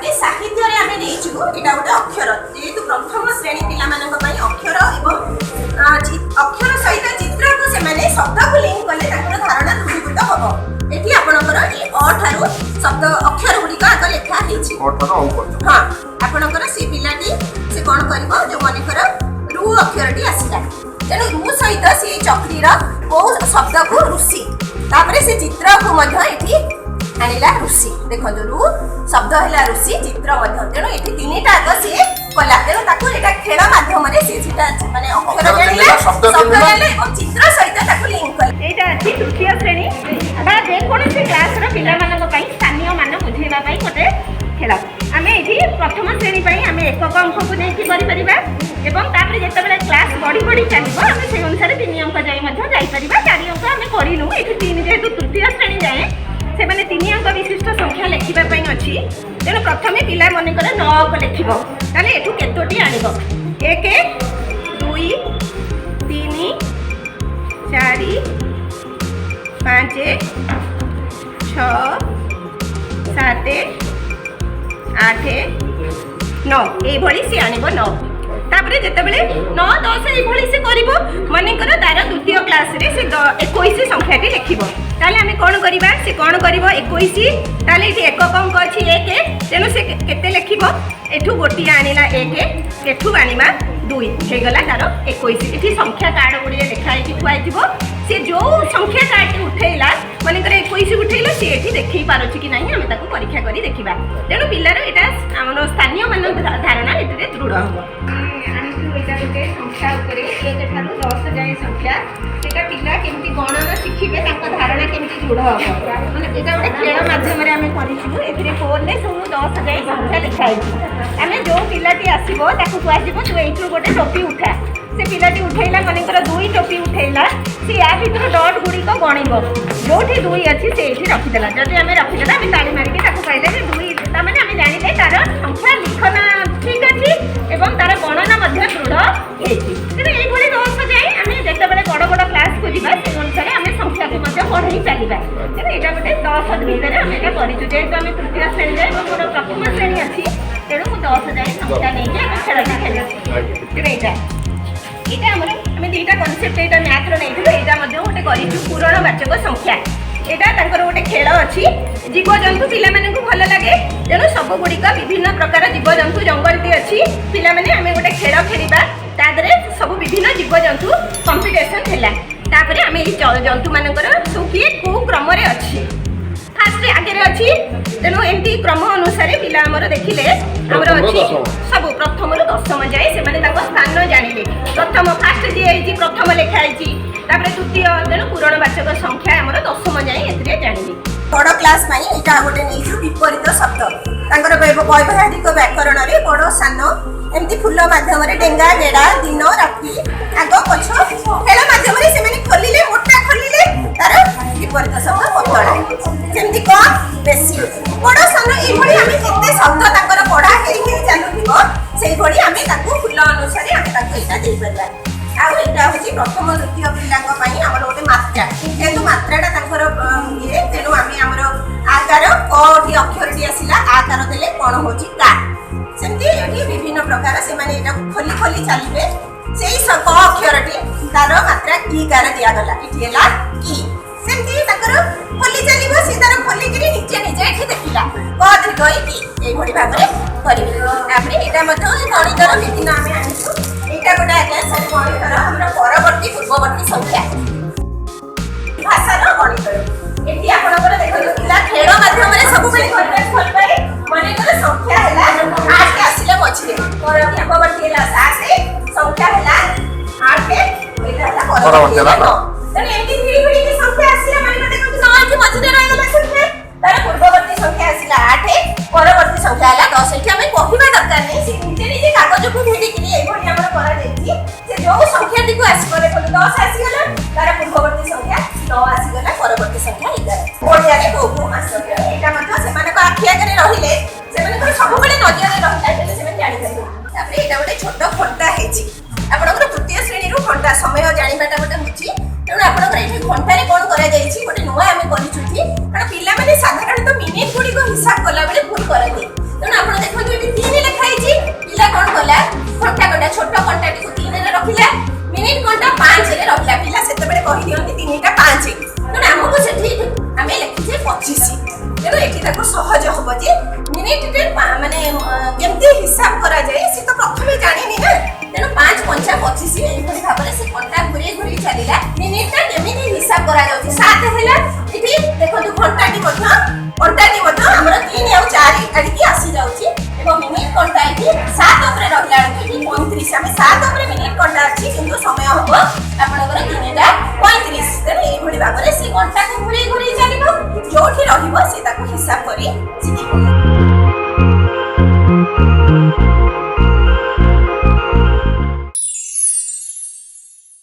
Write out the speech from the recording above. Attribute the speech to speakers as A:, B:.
A: तापरे साहित्य रे आमे नेइछु एटा गोटे अक्षर जेतु प्रथम श्रेणी पिला मानक पई अक्षर एवं अक्षर सहित चित्र को से माने शब्द को लिंक कले ताकर धारणा दृढ़ीभूत हबो। एठी आपनकर ए अ ठारू शब्द अक्षर गुडी का आक लेखा हेछि अ ठारू औ हां आपनकर से पिलाटी से कोन करबो जो मानेकर रु अक्षरटी आसीला तेनु रु सहित से चक्रीर बहुत शब्द को ऋषि तापरे से चित्र को मध्य एठी आनिला ऋषि देखो रु शब्द हैला ऋषि चित्र मध्य तेनु एठी तीनटा आक से कला तेनु ताको एटा खेल माध्यम रे से सिटा माने अक्षर जानिले शब्द जानिले और चित्र सहित ताको लिंक कर एटा अछि तृतीय श्रेणी बा जे कोनोसी क्लास रो पिला मानक पई स्थानीय मान बुझेबा पई कोटे खेल आमे एठी प्रथम श्रेणी पई आमे एकक अंक को नै कि करि परिबा एवं तापरे जेतेबेले क्लास बढी बढी चलिबो आमे से अनुसार 3 अंक जाई मध्य जाई परिबा 4 अंक आमे करिनु एठी 3 जेतु तृतीय श्रेणी जाए से माने 3 अंक विशिष्ट संख्या लेखिबा पई अछि तेनु प्रथमे पिला मने करे 9 अंक लेखिबो ताले एठु केतोटी आनिबो 1 2 3 4 5 6 7 8 9 ए भली से आनिबो 9 तापरे जेतेबेले 9 10 ए भली से करिवो माने कर तार द्वितीय क्लास रे से 21 संख्या टी लिखिबो ताले हमें कोन करिबा से कोन करिवो 21 ताले एठी एकक अंक अछि 1 तेनु से केते लिखिबो एठु गोटी आनिला 1 एठु आनिमा 2 हे गला तार 21 एठी संख्या कार्ड गुडी लिखाइ कि थुआइथिबो से जो संख्या कार्ड उठैला माने करे 21 उठैला से एठी देखि पारोछि कि नाही हमें ताको परीक्षा करी देखिबा तेनु पिल्लार एटा हमर स्थानीय मान धारणा एतरे दृढ हबो एटा गोटे संख्या उपरे 1 ठारू 10 जाय संख्या सेटा पिल्ला केमति गणना शिखिबे ताको धारणा केमति दृढ हबो माने एटा गोटे खेल माध्यम रे हमें करिछु एतरे फोन ले सब 10 जाय संख्या लिखाइ हमें जो पिल्लाटी आसीबो ताको कुआजिबो तू एठू गोटे टोपी उठा से पिलाटी उठैला मानेकर 2 टोपी उठैला से या भीतर डॉट गुडी को गणिबो जोठी 2 अछि से एठी रखि देला जदि हमें रखि देला हम ताली मारि के ताको कहले जे 2 ता माने हमें जानि ले तार संख्या लिखना ठीक अछि एवं तार गणना मध्ये दृढ़ हेछि तेने एई भली 10 जाय हमें जेते बेले बड़ बड़ क्लास को दिबा से अनुसार हमें संख्या को मध्ये पढि चालिबा तेने एटा गोटे 10 भीतर हमें एटा करिछु जेतो हमें तृतीय श्रेणी जाय एवं मोर प्रथम श्रेणी अछि तेनु 10 जाय संख्या नै के हम खेलती खेलि तेने एटा एटा हमें दुईटा कनसेप्ट एटा मैथ रो नैथिलो एटा मध्ये गोटे करिछु पूरणवाचक संख्या एटा तांकर गोटे खेल अछि जीवजंतु पिला माने को भल लागे तेनु सब गुडी का विभिन्न प्रकार जीवजंतु जंगल टी अछि पिला माने हमें गोटे खेल खेलिबा तादरे सब विभिन्न जीवजंतु कंपटीशन हैला तापरे हमें ई जंतु मानकर सुखी को क्रम रे अछि फास्ट आगे रे अछि तेनु एंती क्रम अनुसार पिला हमर देखिले हमर अछि सब प्रथम रो दशम जाय से माने ताको स्थान जानिले प्रथम फास्ट जे आइछि प्रथम लेखा आइछि तापरे तृतीय तेनु पूरणवाचक संख्या हमर दशम जाय एतरे जानिले बड़ क्लास माई एटा गोटे नेइछु विपरीत शब्द तांकर वैवाहिक व्याकरण रे बड़ सान एमती फुल माध्यम रे डेंगा गेडा दिन राति आगो पछ खेल माध्यम रे से माने खोलिले मोटा खोलिले तार विपरीत शब्द पतळा केमती कम बेसी बड़ सान एई भली हमें केते शब्द तांकर पढा हेई चालुथिबो सेई भली हमें ताकू फुल अनुसार हमें ताकू एटा देई परबा आ एटा होची प्रथम द्वितीय पिलांक पई हमर गोटे मात्रा जेतु मात्राटा तांकर ये तेनु हमें हमर आकार कोठी अक्षरटी आसिला आकार देले कोन होची का सेमती एठी विभिन्न प्रकार से माने एटा खोली खोली चलिबे सेई क अक्षरटी तार मात्रा की कार दिया गला एठी हला की सेमती ताकर खोली चलिबो सी तार खोली करी नीचे नीचे एठी देखिला क अधिक की एई भडी भाबरे करिबे आपने एटा मतो गणितर विभिन्न हमें आनिछु एटा गोटा आके सब गणितर हमर परवर्ती पूर्ववर्ती संख्या भाषा रो गणितर एठी आपनकर देखियो पिला खेल माध्यम रे सब बेले कन्वर्ट खोल पाए माने कर संख्या हैला 8 के आसीले मछले पूर्ववर्ती हैला 7 संख्या हैला 8 के एटा हैला परवर्ती हैला तने एठी धीरे धीरे के संख्या आसीला माने देखो 9 के मछले रह गला संख्या तार पूर्ववर्ती संख्या आसीला 8 परवर्ती संख्या हैला 10 एठी हमें कहिबा दरकार नै से निजे निजे कागज को ढूंढी कि एई भली हमर करा देछि से जो संख्या दी को आसी गले 10 आसी गला तार पूर्ववर्ती संख्या 9 आसी गला परवर्ती संख्या 11 ओडिया रे को मास एटा मतलब से माने को आखि आगे रहिले से माने को सब बेले नजर रे रहता है से माने जानि परबो तापर एटा गोटे छोट खंडा हेछि आपनकर तृतीय श्रेणी रु खंडा समय जानिबाटा गोटे होछि केमती हिसाब करा जाए से तो प्रथमे जानिनी ना तेणु 5 5 25 एभली भाबरे से घंटा घुरी घुरी चलिला मिनिट केमिति हिसाब करा जाउची 7 हैला इति देखो घंटाटी मध्य हमर 3 और 4 आडी आसी जाउची एवं मिनिट घंटा इति 7 ऊपर रहला इति 35 हम 7